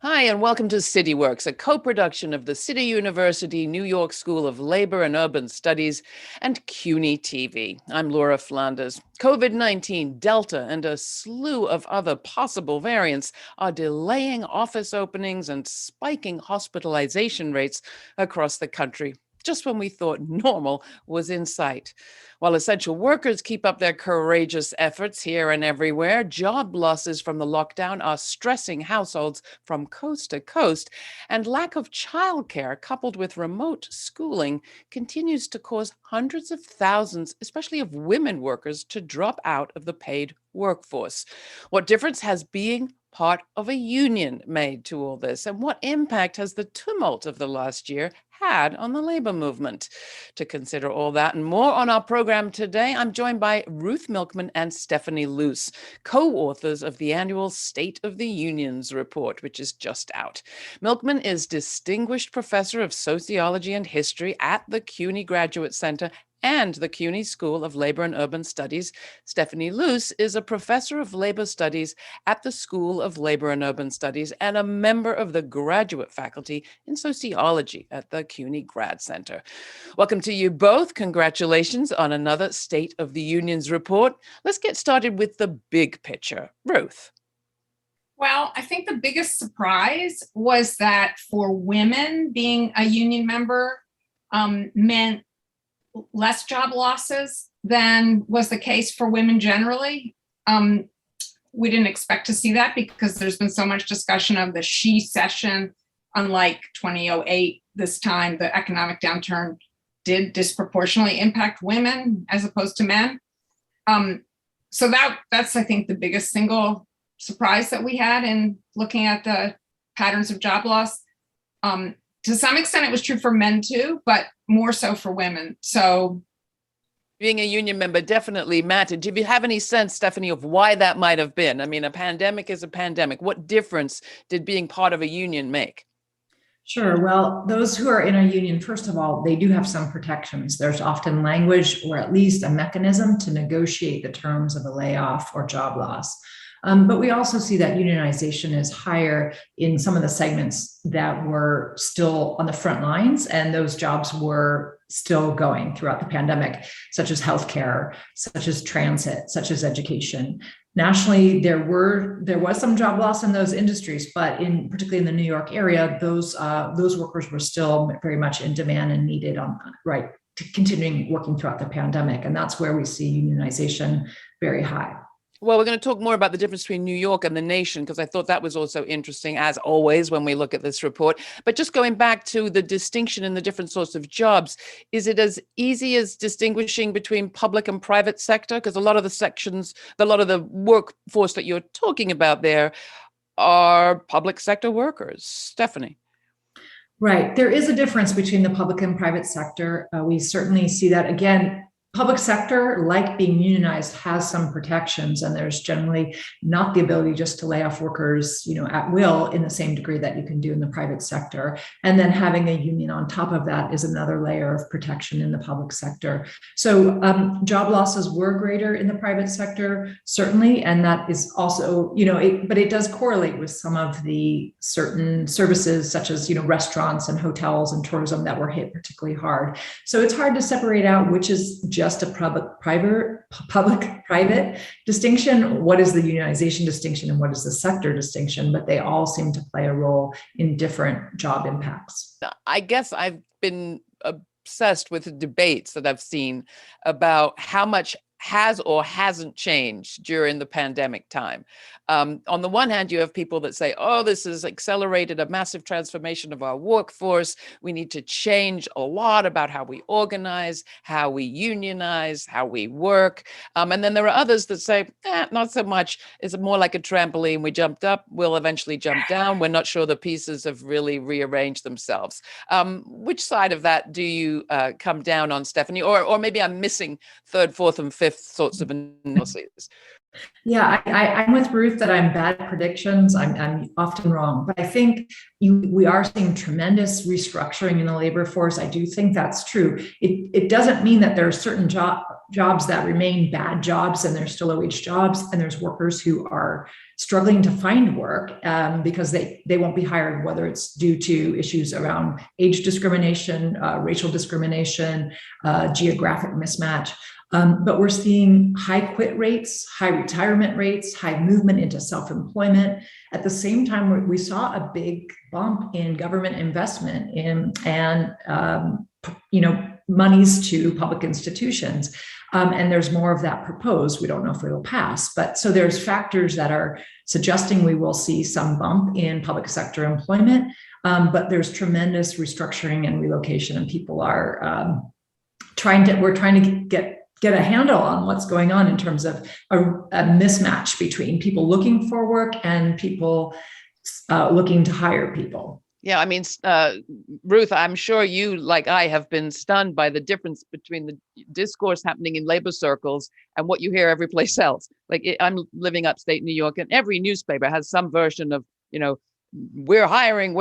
Hi, and welcome to CityWorks, a co-production of the City University New York School of Labor and Urban Studies and Cuny TV. I'm Laura Flanders. COVID-19, Delta, and a slew of other possible variants are delaying office openings and spiking hospitalization rates across the country, just when we thought normal was in sight. While essential workers keep up their courageous efforts here and everywhere, job losses from the lockdown are stressing households from coast to coast, and lack of childcare coupled with remote schooling continues to cause hundreds of thousands, especially of women workers, to drop out of the paid workforce. What difference has being part of a union made to all this? And what impact has the tumult of the last year had on the labor movement? To consider all that and more on our program today, I'm joined by Ruth Milkman and Stephanie Luce, co-authors of the annual State of the Unions report, which is just out. Milkman is Distinguished Professor of Sociology and History at the Cuny Graduate Center and the Cuny School of Labor and Urban Studies. Stephanie Luce is a professor of labor studies at the School of Labor and Urban Studies and a member of the graduate faculty in sociology at the Cuny Grad Center. Welcome to you both. Congratulations on another State of the Unions report. Let's get started with the big picture. Ruth. Well, I think the biggest surprise was that for women, being a union member meant less job losses than was the case for women generally. We didn't expect to see that because there's been so much discussion of the she-cession. Unlike 2008, this time the economic downturn did disproportionately impact women as opposed to men. So that's, I think, the biggest single surprise that we had in looking at the patterns of job loss. To some extent, it was true for men too, but more so for women. So being a union member definitely mattered. Do you have any sense, Stephanie, of why that might have been? I mean, a pandemic is a pandemic. What difference did being part of a union make? Sure. Well, those who are in a union, first of all, they do have some protections. There's often language or at least a mechanism to negotiate the terms of a layoff or job loss. But we also see that unionization is higher in some of the segments that were still on the front lines, and those jobs were still going throughout the pandemic, such as healthcare, such as transit, such as education. Nationally, there was some job loss in those industries, but particularly in the New York area, those workers were still very much in demand and needed to continuing working throughout the pandemic, and that's where we see unionization very high. Well, we're going to talk more about the difference between New York and the nation, because I thought that was also interesting, as always, when we look at this report. But just going back to the distinction in the different sorts of jobs, is it as easy as distinguishing between public and private sector? Because a lot of the workforce that you're talking about there are public sector workers. Stephanie. Right. There is a difference between the public and private sector. We certainly see that again. Public sector, like being unionized, has some protections, and there's generally not the ability just to lay off workers, at will in the same degree that you can do in the private sector. And then having a union on top of that is another layer of protection in the public sector. So job losses were greater in the private sector, certainly, and that is also, but it does correlate with some of the certain services, such as, restaurants and hotels and tourism that were hit particularly hard. So it's hard to separate out which is just a public-private distinction. What is the unionization distinction and what is the sector distinction? But they all seem to play a role in different job impacts. I guess I've been obsessed with the debates that I've seen about how much has or hasn't changed during the pandemic time. On the one hand, you have people that say, oh, this has accelerated a massive transformation of our workforce. We need to change a lot about how we organize, how we unionize, how we work. And then there are others that say, not so much. It's more like a trampoline. We jumped up, we'll eventually jump down. We're not sure the pieces have really rearranged themselves. Which side of that do you come down on, Stephanie? Or maybe I'm missing third, fourth, and fifth sorts of analyses. Yeah, I'm with Ruth that I'm bad at predictions. I'm often wrong, but I think we are seeing tremendous restructuring in the labor force. I do think that's true. It doesn't mean that there are certain jobs that remain bad jobs and they're still low-wage jobs, and there's workers who are struggling to find work because they won't be hired, whether it's due to issues around age discrimination, racial discrimination, geographic mismatch. But we're seeing high quit rates, high retirement rates, high movement into self-employment. At the same time, we saw a big bump in government investment and monies to public institutions. And there's more of that proposed. We don't know if it'll pass, but so there's factors that are suggesting we will see some bump in public sector employment, but there's tremendous restructuring and relocation, and people are we're trying to get a handle on what's going on in terms of a mismatch between people looking for work and people looking to hire people. Yeah, I mean, Ruth, I'm sure you, like I, have been stunned by the difference between the discourse happening in labor circles and what you hear every place else. I'm living upstate New York, and every newspaper has some version of, we're hiring.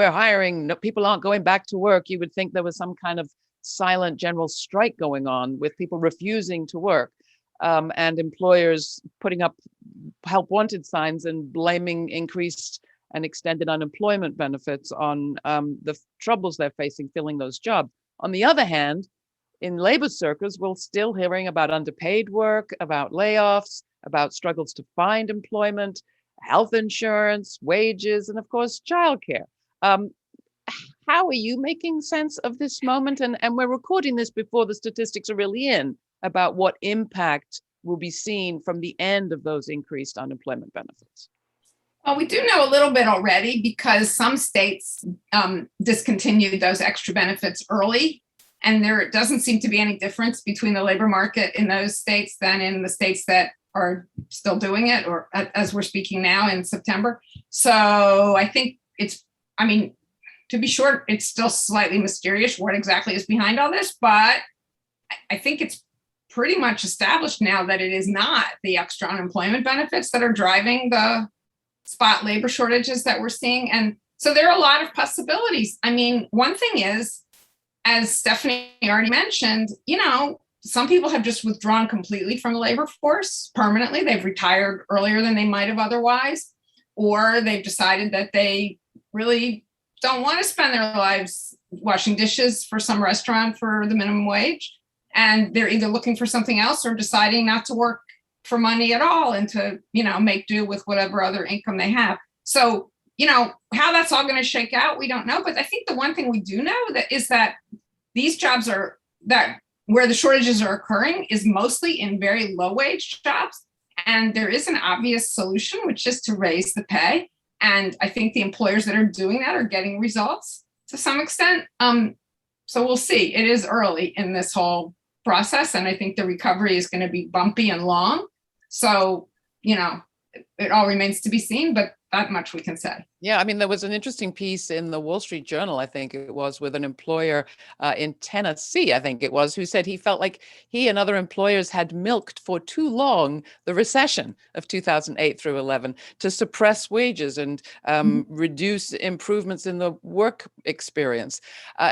No, people aren't going back to work. You would think there was some kind of silent general strike going on with people refusing to work, and employers putting up help wanted signs and blaming increased and extended unemployment benefits on the troubles they're facing filling those jobs. On the other hand, in labor circles, we're still hearing about underpaid work, about layoffs, about struggles to find employment, health insurance, wages, and of course, childcare. How are you making sense of this moment? And we're recording this before the statistics are really in about what impact will be seen from the end of those increased unemployment benefits. Well, we do know a little bit already because some states discontinued those extra benefits early, and there doesn't seem to be any difference between the labor market in those states than in the states that are still doing it, or as we're speaking now in September. So I think to be short, it's still slightly mysterious what exactly is behind all this, but I think it's pretty much established now that it is not the extra unemployment benefits that are driving the spot labor shortages that we're seeing. And so there are a lot of possibilities. I mean, one thing is, as Stephanie already mentioned, some people have just withdrawn completely from the labor force permanently. They've retired earlier than they might have otherwise, or they've decided that they really don't want to spend their lives washing dishes for some restaurant for the minimum wage. And they're either looking for something else or deciding not to work for money at all and to, make do with whatever other income they have. So, how that's all going to shake out, we don't know. But I think the one thing we do know is that these jobs where the shortages are occurring is mostly in very low wage jobs. And there is an obvious solution, which is to raise the pay. And I think the employers that are doing that are getting results to some extent. So we'll see. It is early in this whole process. And I think the recovery is going to be bumpy and long. So, it all remains to be seen, but that much we can say. Yeah, I mean, there was an interesting piece in the Wall Street Journal, I think it was, with an employer in Tennessee, I think it was, who said he felt like he and other employers had milked for too long the recession of 2008 through 11 to suppress wages and reduce improvements in the work experience.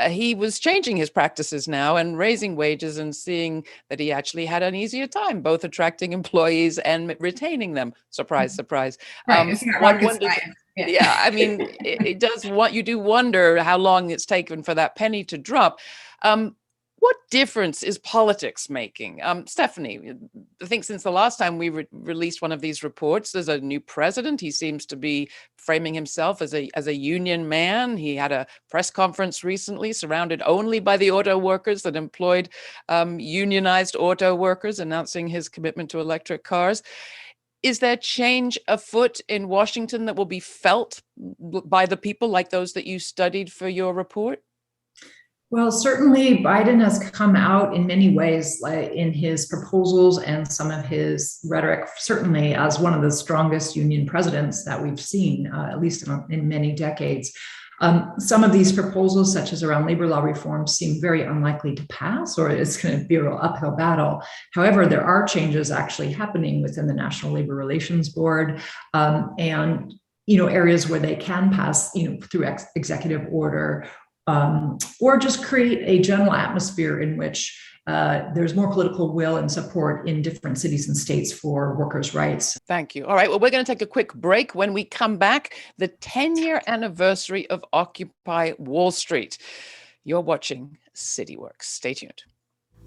He was changing his practices now and raising wages and seeing that he actually had an easier time both attracting employees and retaining them. Surprise, surprise. Right. It's not rocket science. Yeah, I mean, it does you do wonder how long it's taken for that penny to drop. What difference is politics making? Stephanie, I think since the last time we released one of these reports, there's a new president. He seems to be framing himself as a union man. He had a press conference recently surrounded only by the auto workers that employed unionized auto workers, announcing his commitment to electric cars. Is there change afoot in Washington that will be felt by the people like those that you studied for your report? Well, certainly Biden has come out in many ways, like in his proposals and some of his rhetoric, certainly as one of the strongest union presidents that we've seen, at least in many decades. Some of these proposals, such as around labor law reform, seem very unlikely to pass, or it's going to be a real uphill battle. However, there are changes actually happening within the National Labor Relations Board, and areas where they can pass, through executive order, or just create a general atmosphere in which there's more political will and support in different cities and states for workers' rights. Thank you. All right. Well, we're going to take a quick break. When we come back, the 10-year anniversary of Occupy Wall Street. You're watching CityWorks. Stay tuned.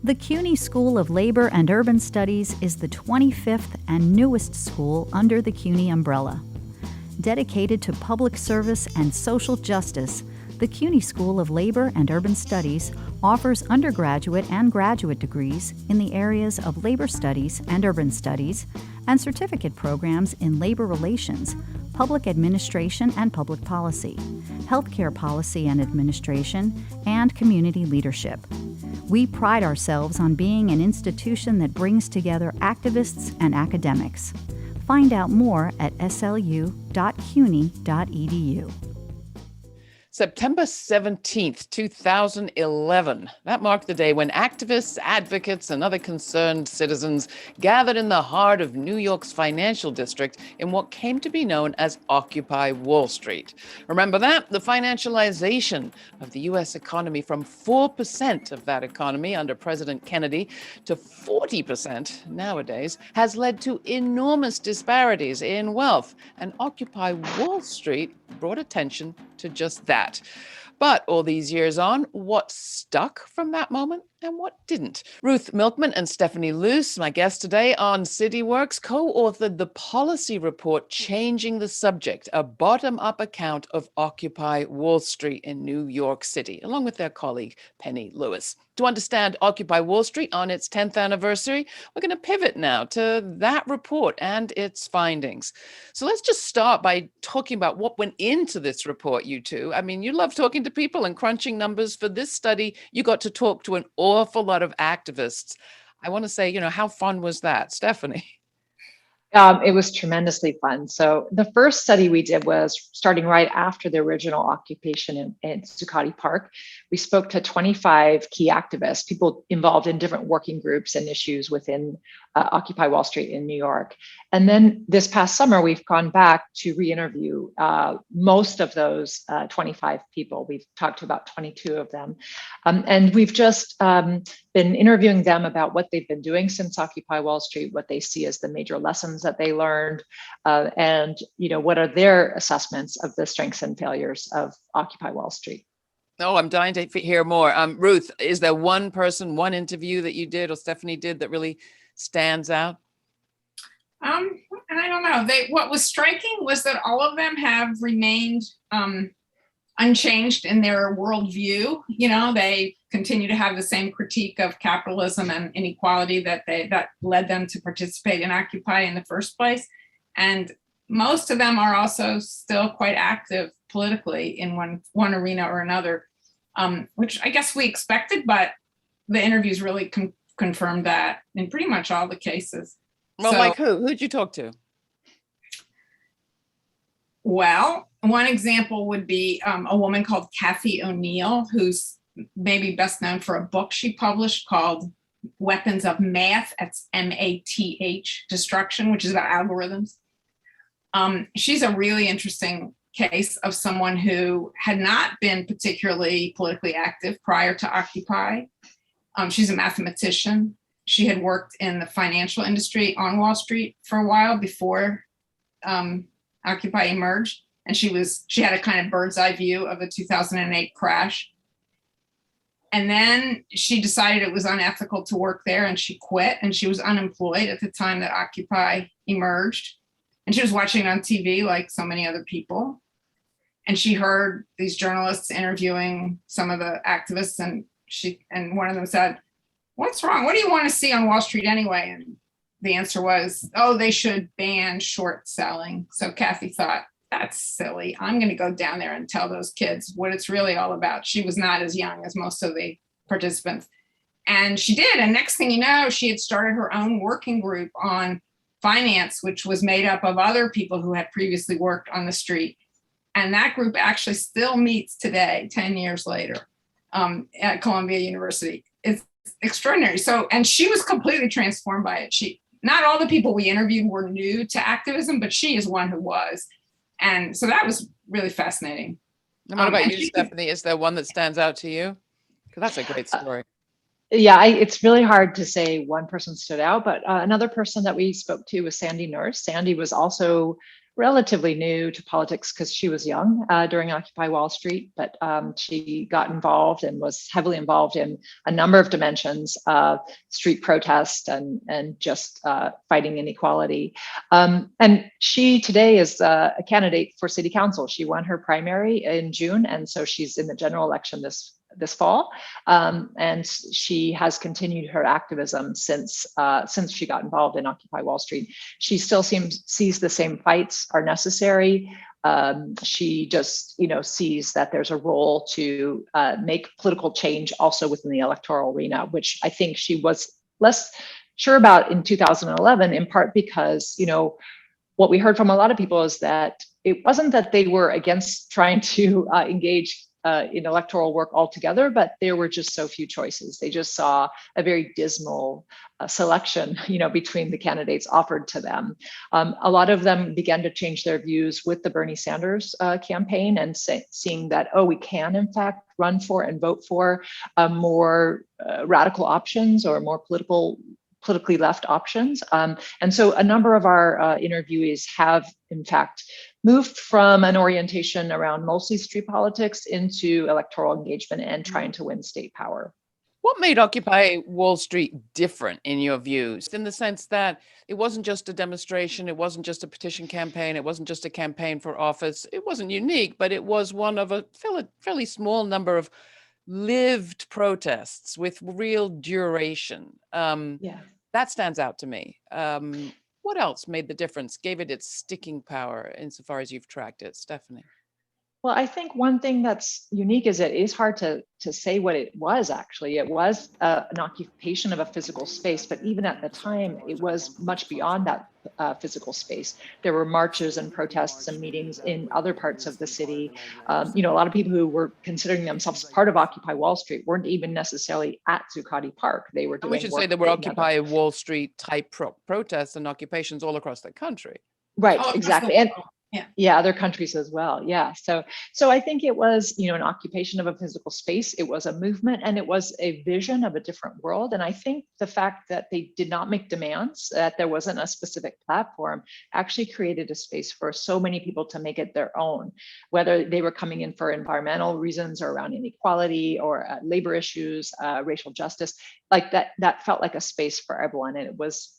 The Cuny School of Labor and Urban Studies is the 25th and newest school under the Cuny umbrella. Dedicated to public service and social justice, the Cuny School of Labor and Urban Studies offers undergraduate and graduate degrees in the areas of labor studies and urban studies, and certificate programs in labor relations, public administration and public policy, healthcare policy and administration, and community leadership. We pride ourselves on being an institution that brings together activists and academics. Find out more at slu.cuny.edu. September 17th, 2011. That marked the day when activists, advocates, and other concerned citizens gathered in the heart of New York's financial district in what came to be known as Occupy Wall Street. Remember that? The financialization of the U.S. economy from 4% of that economy under President Kennedy to 40% nowadays has led to enormous disparities in wealth, and Occupy Wall Street brought attention to just that. But all these years on, what stuck from that moment and what didn't? Ruth Milkman and Stephanie Luce, my guests today on CityWorks, co-authored the policy report Changing the Subject, a bottom-up account of Occupy Wall Street in New York City, along with their colleague, Penny Lewis. To understand Occupy Wall Street on its 10th anniversary, we're going to pivot now to that report and its findings. So let's just start by talking about what went into this report, you two. I mean, you love talking to people and crunching numbers. For this study, you got to talk to an awful lot of activists. I want to say, how fun was that, Stephanie? It was tremendously fun. So the first study we did was starting right after the original occupation in Zuccotti Park. We spoke to 25 key activists, people involved in different working groups and issues within Occupy Wall Street in New York. And then this past summer, we've gone back to re-interview most of those 25 people. We've talked to about 22 of them. And we've just been interviewing them about what they've been doing since Occupy Wall Street, what they see as the major lessons that they learned, and what are their assessments of the strengths and failures of Occupy Wall Street. Oh, I'm dying to hear more. Ruth, is there one person, one interview that you did or Stephanie did that really stands out? And I don't know. What was striking was that all of them have remained unchanged in their worldview. They continue to have the same critique of capitalism and inequality that led them to participate in Occupy in the first place. And most of them are also still quite active politically in one arena or another, which I guess we expected, but the interviews really confirmed that in pretty much all the cases. Well, like who'd you talk to? Well, one example would be a woman called Kathy O'Neill, who's maybe best known for a book she published called Weapons of Math. That's MATH, Destruction, which is about algorithms. She's a really interesting case of someone who had not been particularly politically active prior to Occupy. She's a mathematician. She had worked in the financial industry on Wall Street for a while before Occupy emerged. And she had a kind of bird's eye view of the 2008 crash. And then she decided it was unethical to work there and she quit, and she was unemployed at the time that Occupy emerged. And she was watching it on TV like so many other people. And she heard these journalists interviewing some of the activists, and one of them said, "What's wrong? What do you want to see on Wall Street anyway?" And the answer was, "Oh, they should ban short selling." So Kathy thought, that's silly. I'm going to go down there and tell those kids what it's really all about. She was not as young as most of the participants. And she did. And next thing you know, she had started her own working group on finance, which was made up of other people who had previously worked on the street. And that group actually still meets today, 10 years later, at Columbia University. It's extraordinary. So, and she was completely transformed by it. Not all the people we interviewed were new to activism, but she is one who was. And so that was really fascinating. And what about you, Stephanie? Is there one that stands out to you? Because that's a great story. Yeah, it's really hard to say one person stood out, but another person that we spoke to was Sandy Nurse. Sandy was also relatively new to politics because she was young during Occupy Wall Street, but she got involved and was heavily involved in a number of dimensions, street protest and just fighting inequality. And she today is a candidate for city council. She won her primary in June, and so she's in the general election this fall, and she has continued her activism since she got involved in Occupy Wall Street. She still sees the same fights are necessary. She just sees that there's a role to make political change also within the electoral arena, which I think she was less sure about in 2011, in part because what we heard from a lot of people is that it wasn't that they were against trying to engage in electoral work altogether, but there were just so few choices. They just saw a very dismal selection, between the candidates offered to them. A lot of them began to change their views with the Bernie Sanders campaign and seeing that, we can in fact run for and vote for more radical options or more politically left options. And so a number of our interviewees have, in fact, moved from an orientation around mostly street politics into electoral engagement and trying to win state power. What made Occupy Wall Street different in your views? In the sense that it wasn't just a demonstration, it wasn't just a petition campaign, it wasn't just a campaign for office. It wasn't unique, but it was one of a fairly small number of lived protests with real duration. That stands out to me. What else made the difference, gave it its sticking power insofar as you've tracked it, Stephanie? Well, I think one thing that's unique is it is hard to say what it was actually. It was an occupation of a physical space, but even at the time, it was much beyond that physical space. There were marches and protests and meetings in other parts of the city. A lot of people who were considering themselves part of Occupy Wall Street weren't even necessarily at Zuccotti Park. They were doing. We should say there were Occupy Wall Street type protests and occupations all across the country. Right, exactly. And other countries as well. Yeah. So I think it was, an occupation of a physical space. It was a movement and it was a vision of a different world. And I think the fact that they did not make demands, that there wasn't a specific platform, actually created a space for so many people to make it their own, whether they were coming in for environmental reasons or around inequality or labor issues, racial justice, like that felt like a space for everyone. And it was,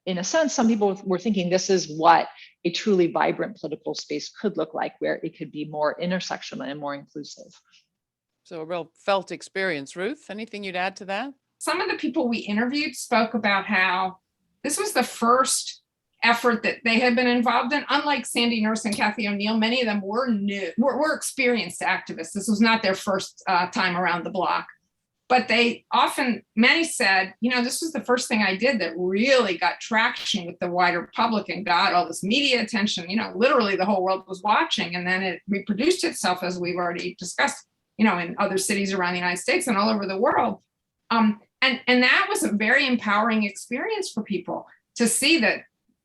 in a sense, some people were thinking this is what a truly vibrant political space could look like, where it could be more intersectional and more inclusive. So a real felt experience. Ruth, anything you'd add to that? Some of the people we interviewed spoke about how this was the first effort that they had been involved in. Unlike Sandy Nurse and Kathy O'Neill, many of them were experienced activists. This was not their first time around the block. But many said, this was the first thing I did that really got traction with the wider public and got all this media attention. Literally the whole world was watching. And then it reproduced itself, as we've already discussed, in other cities around the United States and all over the world. And that was a very empowering experience for people to see that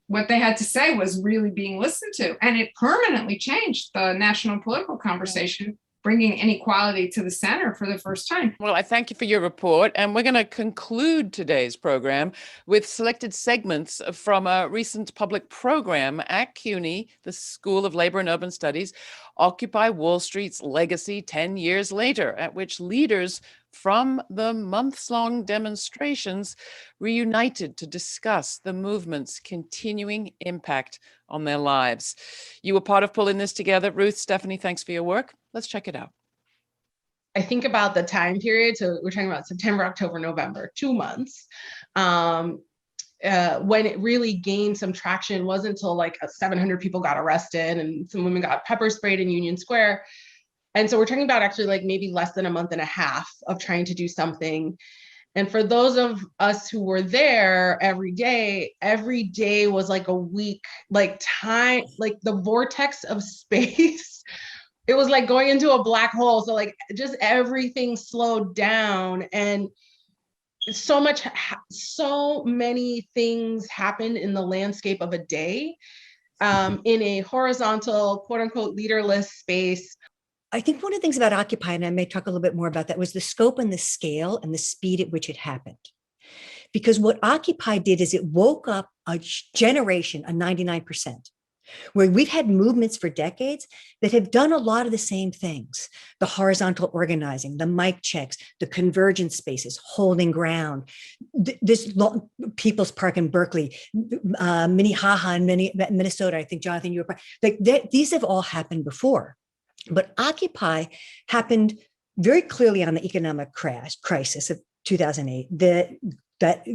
what they had to say was really being listened to. And it permanently changed the national political conversation, bringing inequality to the center for the first time. Well, I thank you for your report. And we're going to conclude today's program with selected segments from a recent public program at Cuny, the School of Labor and Urban Studies, Occupy Wall Street's Legacy 10 Years Later, at which leaders from the months-long demonstrations reunited to discuss the movement's continuing impact on their lives. You were part of pulling this together. Ruth, Stephanie, thanks for your work. Let's check it out. I think about the time period. So we're talking about September, October, November, 2 months. When it really gained some traction wasn't until like 700 people got arrested and some women got pepper sprayed in Union Square. And so we're talking about actually like maybe less than a month and a half of trying to do something. And for those of us who were there every day was like a week, like time, like the vortex of space. It was like going into a black hole. So like just everything slowed down and so many things happened in the landscape of a day in a horizontal, quote unquote, leaderless space. I think one of the things about Occupy, and I may talk a little bit more about that, was the scope and the scale and the speed at which it happened. Because what Occupy did is it woke up a generation, a 99%, where we've had movements for decades that have done a lot of the same things: the horizontal organizing, the mic checks, the convergence spaces, holding ground, People's Park in Berkeley, Minnehaha in Minnesota. I think, Jonathan, you were like, these have all happened before. But Occupy happened very clearly on the economic crisis of 2008. That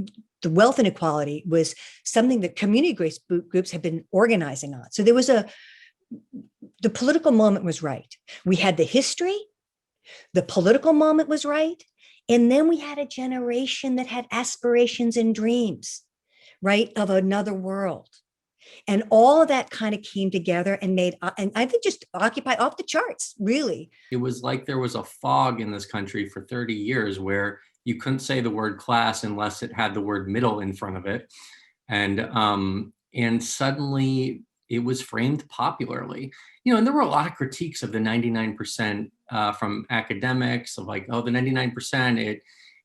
the wealth inequality was something that community groups have been organizing on. So there was the political moment was right. We had the history, the political moment was right. And then we had a generation that had aspirations and dreams, right, of another world. And all of that kind of came together and made, and I think just Occupy off the charts, really. It was like there was a fog in this country for 30 years where you couldn't say the word class unless it had the word middle in front of it. And suddenly it was framed popularly. And there were a lot of critiques of the 99% from academics of like, oh, the 99%,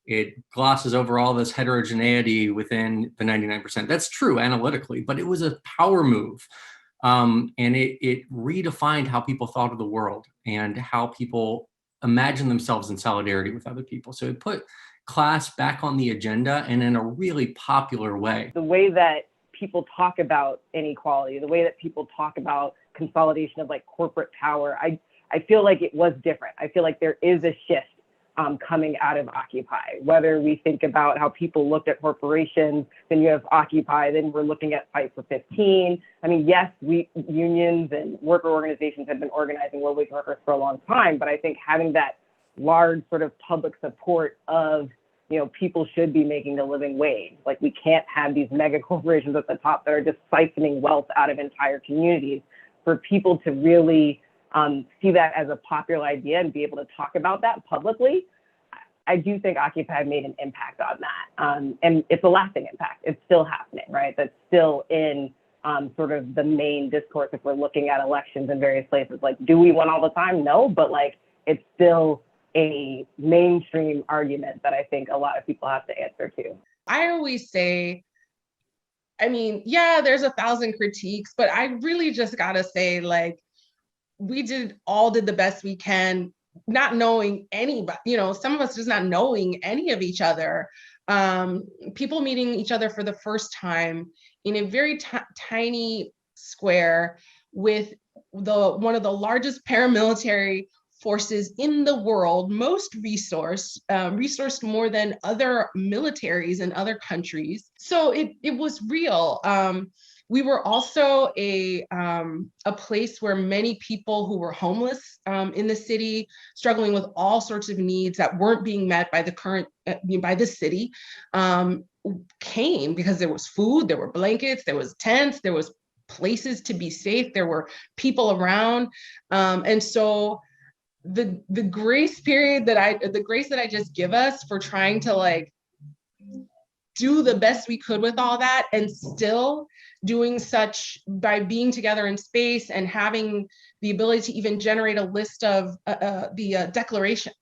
it glosses over all this heterogeneity within the 99%. That's true analytically, but it was a power move. And it redefined how people thought of the world and how people imagine themselves in solidarity with other people. So it put class back on the agenda and in a really popular way. The way that people talk about inequality, the way that people talk about consolidation of like corporate power, I feel like it was different. I feel like there is a shift coming out of Occupy. Whether we think about how people looked at corporations, then you have Occupy, then we're looking at Fight for 15. I mean, yes, unions and worker organizations have been organizing low-wage workers for a long time, but I think having that large sort of public support of, people should be making a living wage. Like, we can't have these mega corporations at the top that are just siphoning wealth out of entire communities. For people to really see that as a popular idea and be able to talk about that publicly, I do think Occupy made an impact on that. And it's a lasting impact. It's still happening, right? That's still in sort of the main discourse if we're looking at elections in various places. Like, do we win all the time? No, but like, it's still a mainstream argument that I think a lot of people have to answer to. I always say, I mean, yeah, there's 1,000 critiques, but I really just gotta say, like, we did the best we can, not knowing anybody, some of us just not knowing any of each other. People meeting each other for the first time in a very tiny square with one of the largest paramilitary forces in the world, most resourced more than other militaries in other countries. So it was real. We were also a place where many people who were homeless in the city, struggling with all sorts of needs that weren't being met by the city, came because there was food, there were blankets, there was tents, there was places to be safe, there were people around, and so the grace period that I just give us for trying to like do the best we could with all that, and still doing such by being together in space and having the ability to even generate a list of the declaration,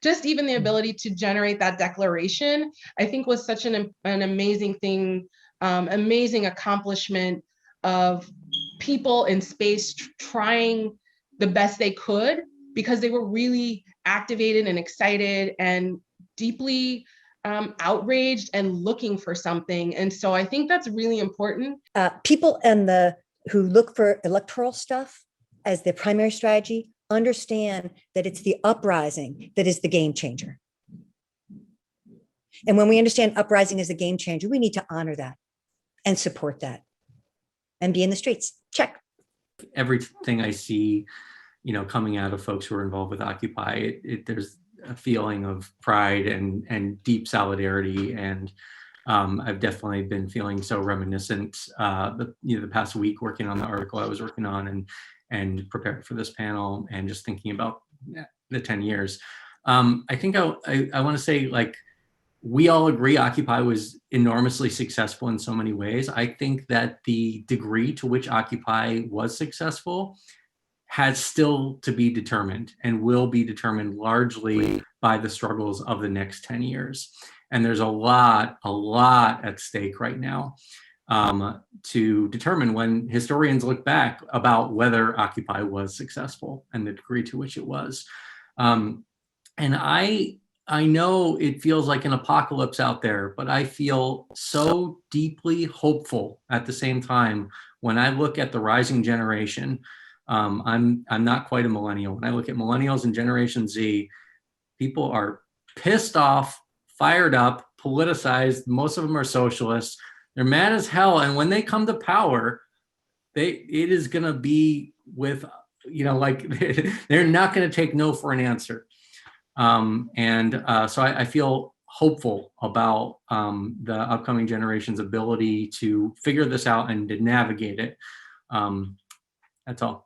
just even the ability to generate that declaration, I think was such an amazing thing, amazing accomplishment of people in space trying the best they could, because they were really activated and excited and deeply outraged and looking for something. And so I think that's really important. People who look for electoral stuff as their primary strategy understand that it's the uprising that is the game changer. And when we understand uprising as the game changer, we need to honor that and support that and be in the streets. Check. Everything I see, coming out of folks who are involved with Occupy, there's a feeling of pride and deep solidarity. And I've definitely been feeling so reminiscent the past week working on the article I was working on and preparing for this panel and just thinking about the 10 years. I think I want to say, like, we all agree Occupy was enormously successful in so many ways. I think that the degree to which Occupy was successful has still to be determined and will be determined largely by the struggles of the next 10 years. And there's a lot at stake right now to determine, when historians look back, about whether Occupy was successful and the degree to which it was. And I know it feels like an apocalypse out there, but I feel so deeply hopeful at the same time when I look at the rising generation. I'm not quite a millennial. When I look at millennials and Generation Z, people are pissed off, fired up, politicized. Most of them are socialists. They're mad as hell. And when they come to power, it is going to be with, like, they're not going to take no for an answer. So I feel hopeful about the upcoming generation's ability to figure this out and to navigate it. That's all.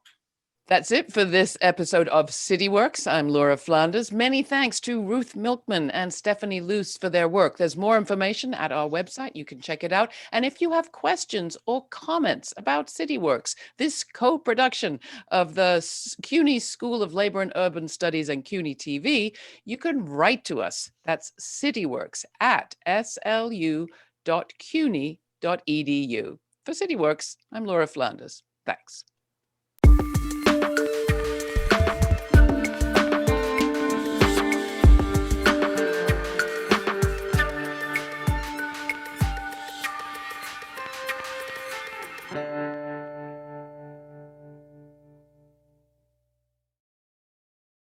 That's it for this episode of CityWorks. I'm Laura Flanders. Many thanks to Ruth Milkman and Stephanie Luce for their work. There's more information at our website. You can check it out. And if you have questions or comments about CityWorks, this co-production of the Cuny School of Labor and Urban Studies and Cuny TV, you can write to us. That's cityworks@slu.cuny.edu. For CityWorks, I'm Laura Flanders. Thanks.